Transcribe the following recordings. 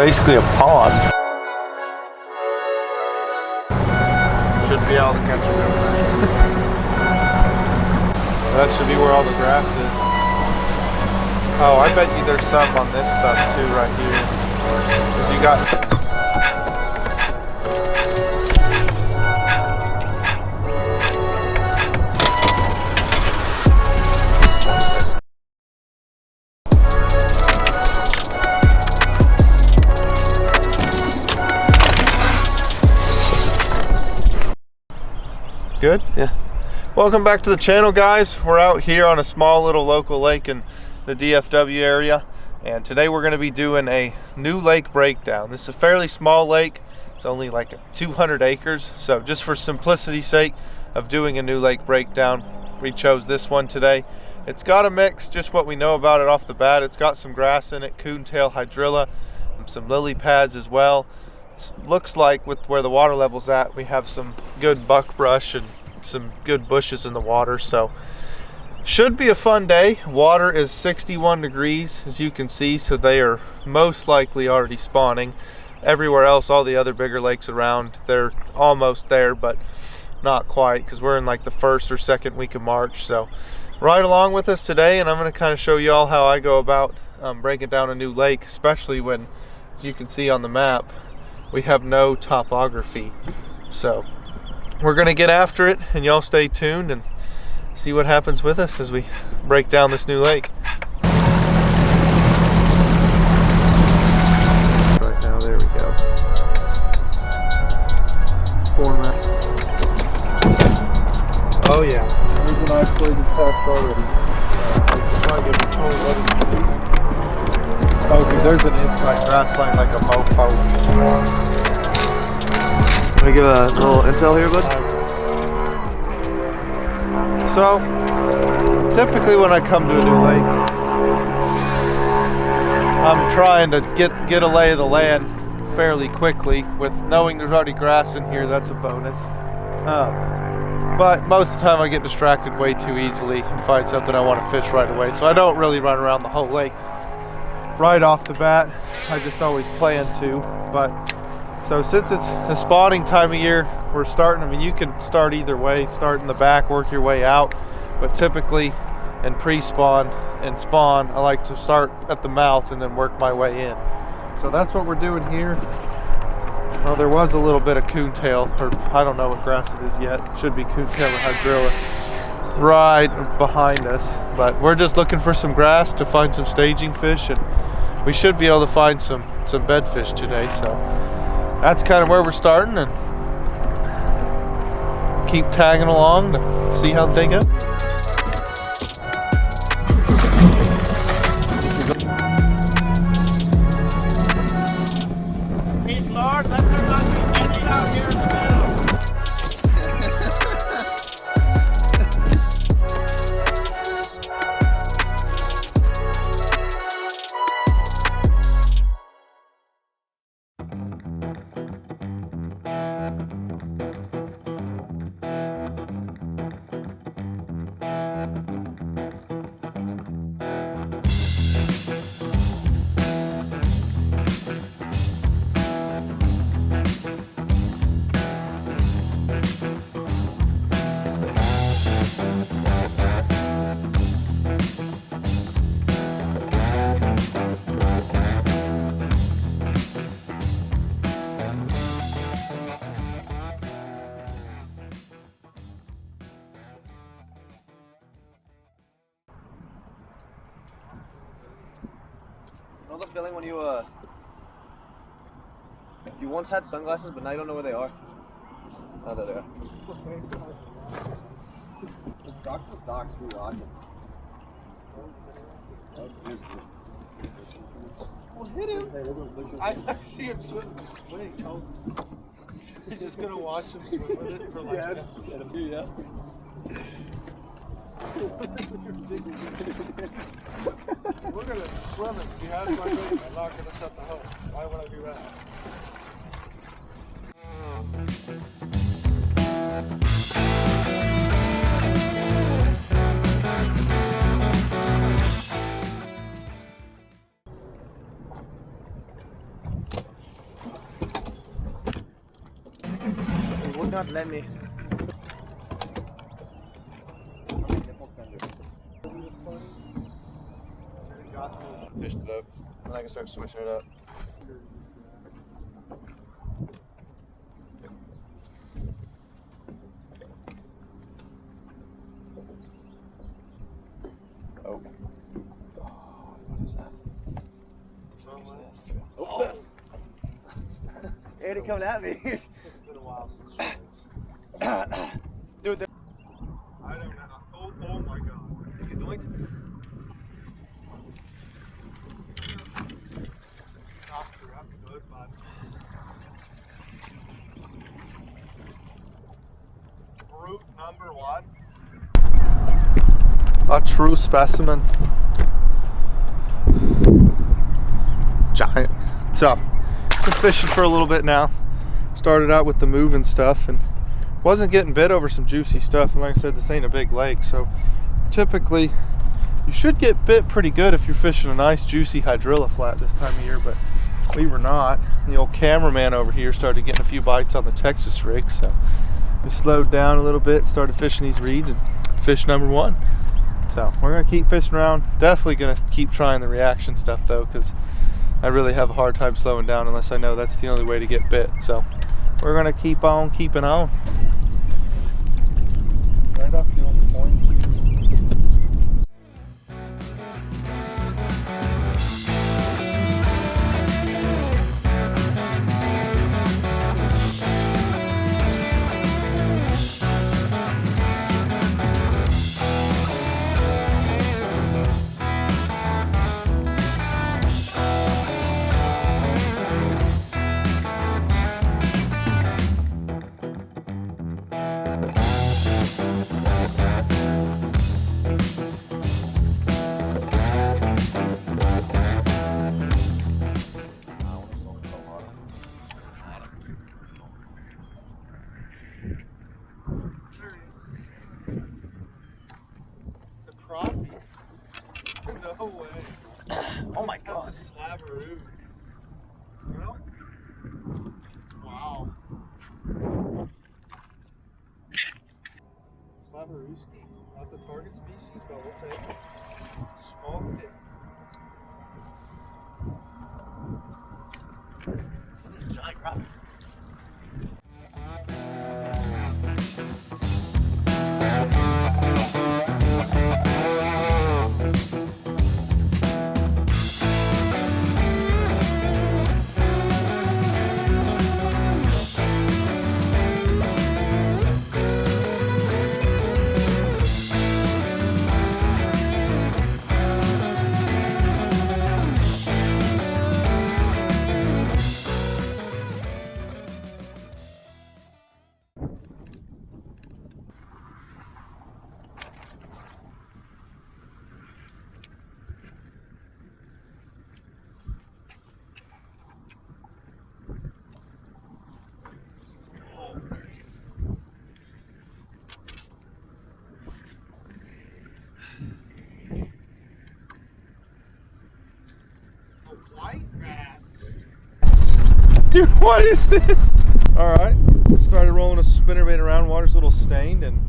basically a pond. Should be able to catch a river. That should be where all the grass is. Oh, I bet you there's some on this stuff too right here. 'Cause you got... Good? Yeah. Welcome back to the channel, guys. We're out here on a small little local lake in the DFW area, and today we're going to be doing a new lake breakdown. This is a fairly small lake. It's only like 200 acres, so just for simplicity's sake of doing a new lake breakdown, we chose this one today. It's got a mix, just what we know about it off the bat. It's got some grass in it, coontail hydrilla, and some lily pads as well. Looks like with where the water level's at, we have some good buckbrush and some good bushes in the water, so should be a fun day. Water is 61 degrees, as you can see, so they are most likely already spawning. Everywhere else, all the other bigger lakes around, they're almost there, but not quite, because we're in like the first or second week of March. So ride along with us today, and I'm going to kind of show you all how I go about breaking down a new lake, especially when, as you can see on the map, we have no topography. So we're gonna get after it, and y'all stay tuned and see what happens with us as we break down this new lake. Right now, there we go. Format. Oh yeah, there's an isolated patch already. Oh dude, there's an inside grass line like a mofo. Want to give a little intel here, bud? So, typically when I come to a new lake, I'm trying to get a lay of the land fairly quickly. With knowing there's already grass in here, that's a bonus. But most of the time I get distracted way too easily and find something I want to fish right away. So I don't really run around the whole lake right off the bat. I just always plan to. But so since it's the spawning time of year, we're starting. I mean, you can start either way. Start in the back, work your way out. But typically in pre-spawn and spawn, I like to start at the mouth and then work my way in. So that's what we're doing here. Well, there was a little bit of coontail, or I don't know what grass it is yet. It should be coontail or hydrilla right behind us. But we're just looking for some grass to find some staging fish, and we should be able to find some bedfish today. So that's kind of where we're starting, and keep tagging along to see how they go. Please, Lord, let there not be any out here in the middle. Know the feeling when you once had sunglasses, but now you don't know where they are? Oh, there they are. The socks we rocking. Well, hit him. I see him swimming. You're just gonna watch him swim with it for like yeah. We're gonna swim it. He has my bait. I'm not gonna set the hook. Why would I do that? Not let me. Fish it up, and I can start switching it up. Oh. What is that? Oh. Ain't it coming at me? It's been a while since Dude, I don't know. Oh my god. you doing? Knocked her up good, bud. Brute number 1. A true specimen. Giant. So, been fishing for a little bit now. Started out with the moving stuff and wasn't getting bit over some juicy stuff. And like I said, this ain't a big lake, so typically you should get bit pretty good if you're fishing a nice juicy hydrilla flat this time of year, but we were not. The old cameraman over here started getting a few bites on the Texas rig, so we slowed down a little bit, started fishing these reeds, and fish number 1. So we're gonna keep fishing around. Definitely gonna keep trying the reaction stuff though, because I really have a hard time slowing down unless I know that's the only way to get bit. So we're gonna keep on keeping on. Right off the old point. No way. Oh my god. Slavaroo. Well, wow. Slavarooski. Not the target species, but we'll take it. Smoked it. Giant crappie. Dude, what is this? Alright, started rolling a spinnerbait around, water's a little stained, and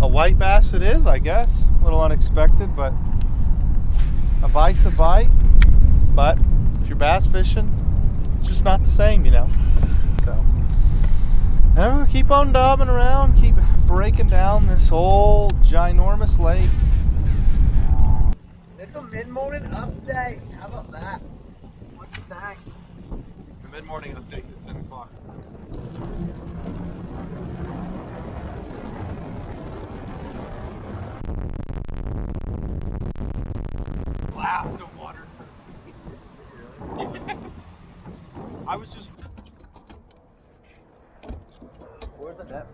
a white bass it is, I guess. A little unexpected, but a bite's a bite. But if you're bass fishing, it's just not the same, you know. So, now we'll keep on daubing around, keep breaking down this old ginormous lake. It's a mid-morning update. How about that? What's the tag? The mid-morning update's at 10 o'clock. Wow, the water's I was just. Where's the net?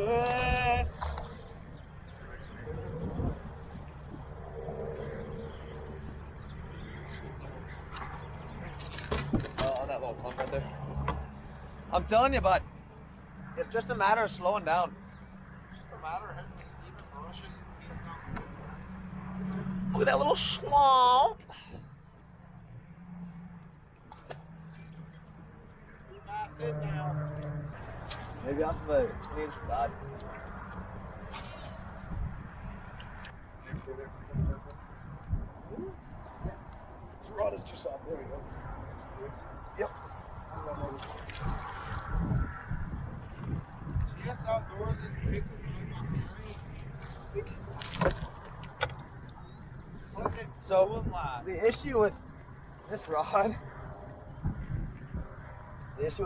On that little clump right there. I'm telling you, bud. It's just a matter of slowing down. It's just a matter of hitting the steam and brushes and teeing up. Look at that little swamp. Sit down. Maybe off of a 20-inch rod. This rod is too soft. There we go. Yep. TS Outdoors is big. So the issue with this rod, is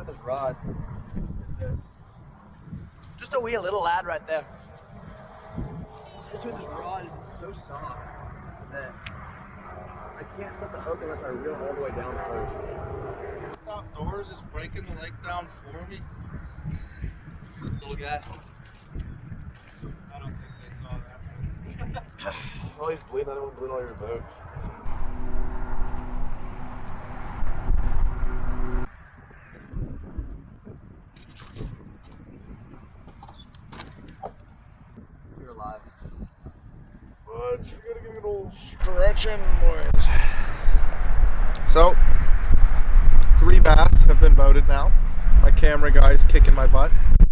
just a wee little lad right there. The issue with this rod is it's so soft that I can't set the hook unless I reel all the way down first. TS Outdoors is breaking the lake down for me. Little guy. I don't think they saw that. Oh, he's bleeding. I don't want to bleed all your boat. You're alive. Fudge, we gotta get a little stretching, boys. So, 3 bass have been boated now. My camera guy's kicking my butt.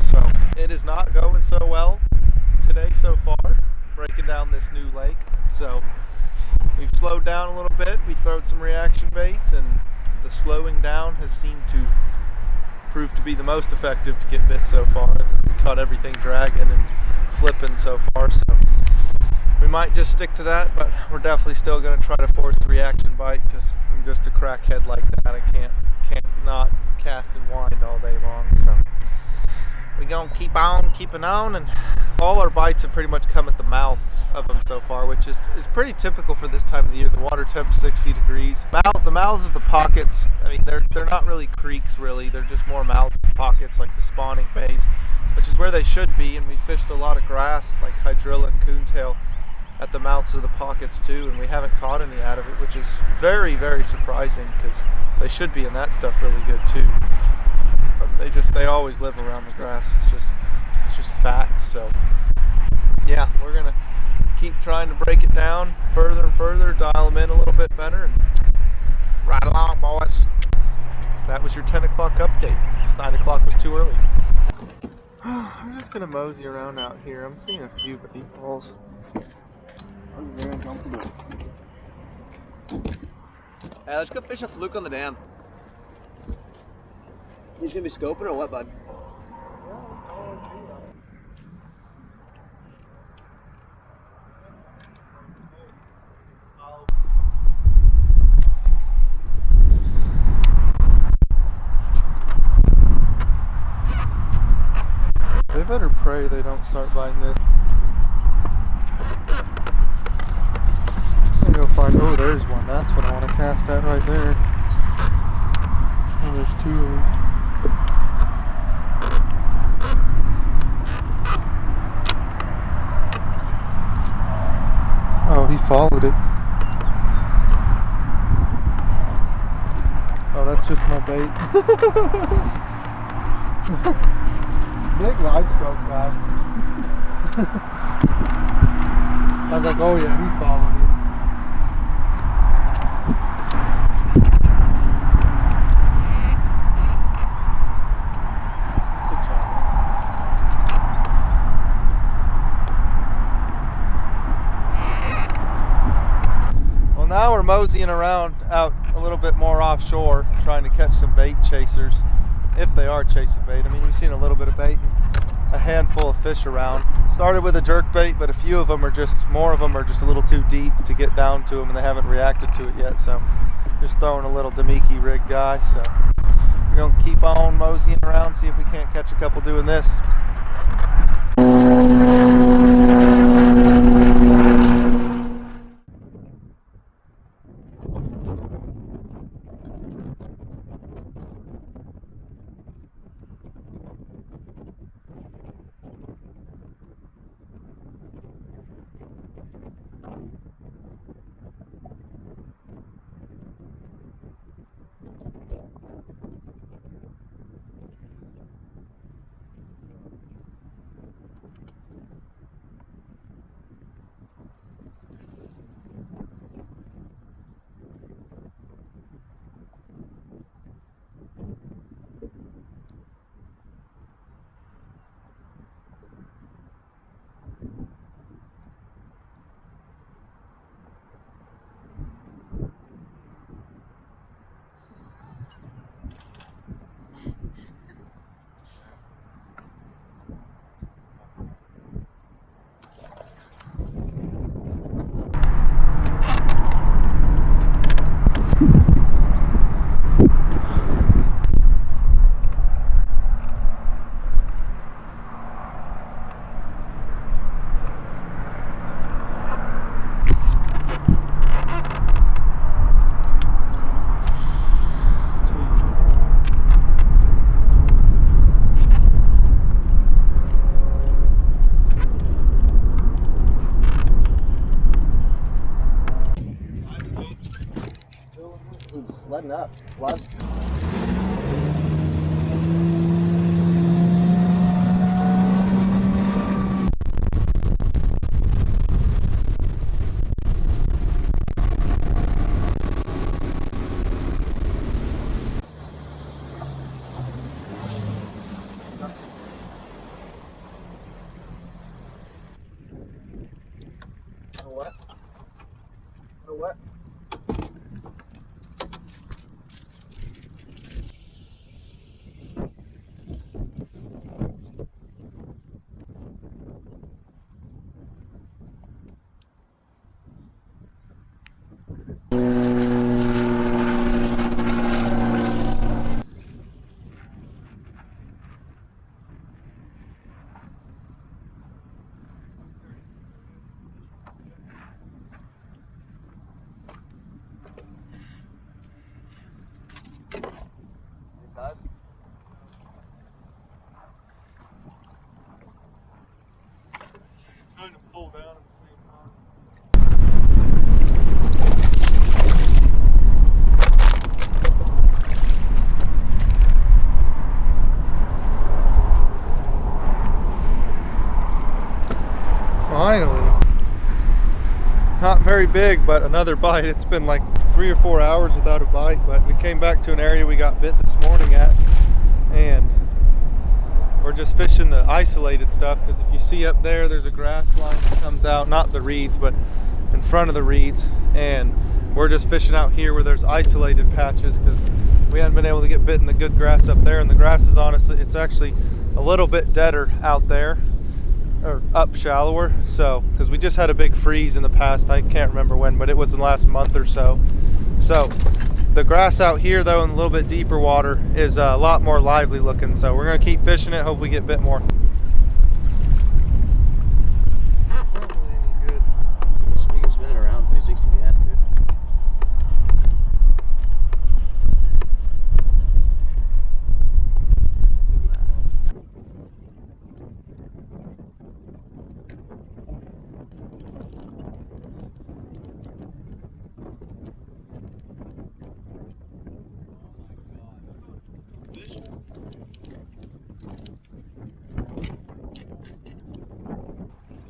So, it is not going so well today so far, breaking down this new lake. So, we've slowed down a little bit. We throwed some reaction baits, and the slowing down has seemed to prove to be the most effective to get bit so far. It's caught everything dragging and flipping so far. So, we might just stick to that, but we're definitely still going to try to force the reaction bite because I'm just a crackhead like that. I can't not cast and wind all day long. So we're going to keep on keeping on, and all our bites have pretty much come at the mouths of them so far, which is pretty typical for this time of the year. The water temp 60 degrees. The mouths of the pockets, I mean, they're not really creeks really. They're just more mouths of pockets like the spawning bays, which is where they should be. And we fished a lot of grass like hydrilla and coontail at the mouths of the pockets too, and we haven't caught any out of it, which is very, very surprising because they should be, and that stuff really good too. They always live around the grass. It's just fact. So yeah, we're gonna keep trying to break it down further and further, dial them in a little bit better, and ride along, boys. That was your 10 o'clock update because 9 o'clock was too early. I'm just gonna mosey around out here. I'm seeing a few bait balls. I'm very uncomfortable. Hey, let's go fish a fluke on the dam. You just gonna be scoping or what, bud? They better pray they don't start biting this. I'm gonna go find, oh, there's one. That's what I want to cast at right there. Oh, there's 2 of them. Oh, he followed it. Oh, that's just my bait. Big live scope guy. I was like, oh yeah, he followed it. Well, now we're moseying around out a little bit more offshore, trying to catch some bait chasers, if they are chasing bait. I mean, we've seen a little bit of bait and a handful of fish around. Started with a jerk bait, but more of them are just a little too deep to get down to them, and they haven't reacted to it yet. So just throwing a little Damiki rig guy. So we're gonna keep on moseying around, see if we can't catch a couple doing this. button up. Let's go. What? The what? Size? Trying to pull down at the same time. Finally. Not very big, but another bite. It's been like 3 or 4 hours without a bite, but we came back to an area we got bit this morning at, and we're just fishing the isolated stuff, because if you see up there, there's a grass line that comes out, not the reeds, but in front of the reeds, and we're just fishing out here where there's isolated patches, because we haven't been able to get bit in the good grass up there, and the grass is honestly, it's actually a little bit deader out there, or up shallower, so because we just had a big freeze in the past, I can't remember when, but it was in the last month or so. So the grass out here though in a little bit deeper water is a lot more lively looking, so we're gonna keep fishing it, hope we get bit more. Not really any good. You can spin it around 360 if you have to.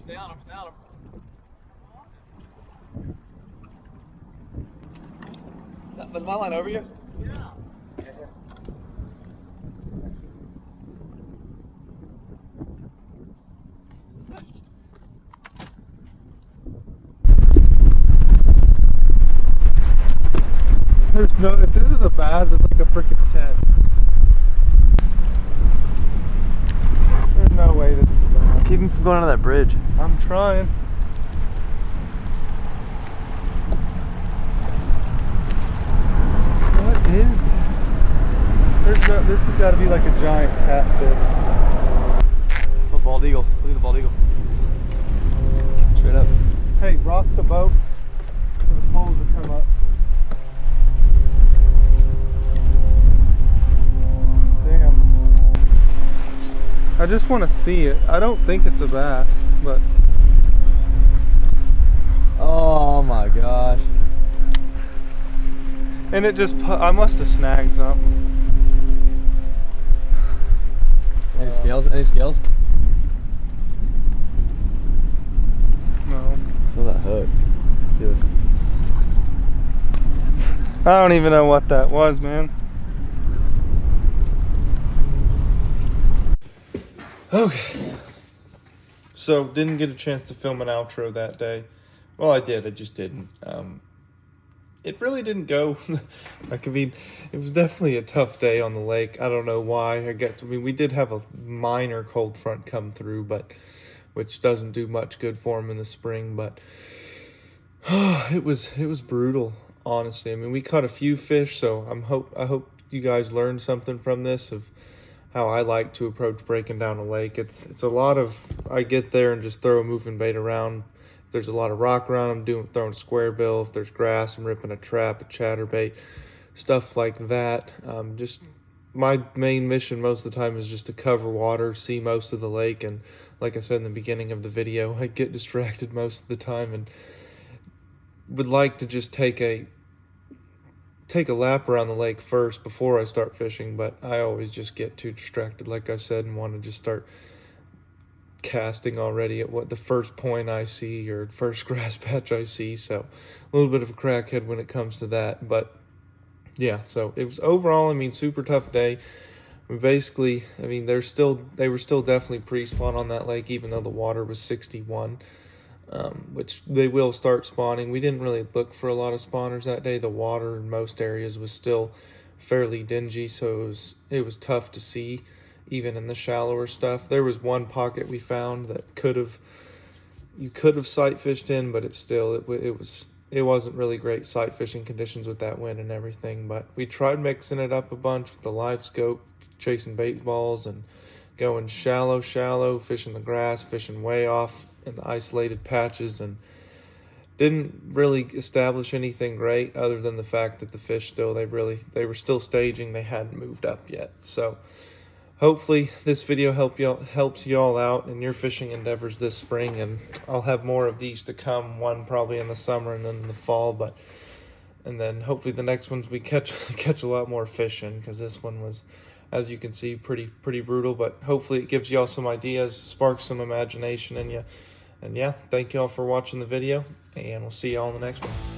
Stay on him, stay on him. Is that my line over you? Yeah. There's no, if this is a bass, it's like a freaking 10. There's no way this is a bass. Keep him from going on that bridge. I'm trying. What is this? There's no, this has got to be like a giant catfish. Oh, bald eagle. Look at the bald eagle. Straight up. Hey, rock the boat so the poles will come up. Damn. I just want to see it. I don't think it's a bass, but Oh my gosh. and it just I must have snagged something. Any scales? Any scales? No. Feel that hook. Let's see this. I don't even know what that was, man. Okay. So, didn't get a chance to film an outro that day. Well, I did. I just didn't. It really didn't go. I mean, it was definitely a tough day on the lake. I don't know why. I mean, we did have a minor cold front come through, but which doesn't do much good for them in the spring. But it was brutal, honestly. I mean, we caught a few fish, so I hope you guys learned something from this of how I like to approach breaking down a lake. It's a lot of, I get there and just throw a moving bait around. If there's a lot of rock around, I'm throwing square bill. If there's grass, I'm ripping a trap, a chatterbait, stuff like that. Just my main mission most of the time is just to cover water, see most of the lake, and like I said in the beginning of the video, I get distracted most of the time and would like to just take take a lap around the lake first before I start fishing, but I always just get too distracted, like I said, and want to just start casting already at what the first point I see or first grass patch I see. So a little bit of a crackhead when it comes to that. But yeah, so it was overall, I mean, super tough day. Basically, I mean, they were still definitely pre-spawn on that lake, even though the water was 61, which they will start spawning. We didn't really look for a lot of spawners that day. The water in most areas was still fairly dingy, so it was tough to see, even in the shallower stuff. There was one pocket we found that you could have sight fished in, but it wasn't really great sight fishing conditions with that wind and everything. But we tried mixing it up a bunch with the live scope, chasing bait balls and going shallow, fishing the grass, fishing way off in the isolated patches, and didn't really establish anything great other than the fact that the fish they were still staging. They hadn't moved up yet. So hopefully this video helps you all out in your fishing endeavors this spring, and I'll have more of these to come, one probably in the summer and then in the fall, and then hopefully the next ones we catch a lot more fish in, because this one was, as you can see, pretty brutal. But hopefully it gives y'all some ideas, sparks some imagination in you. And yeah, thank y'all for watching the video, and we'll see y'all in the next one.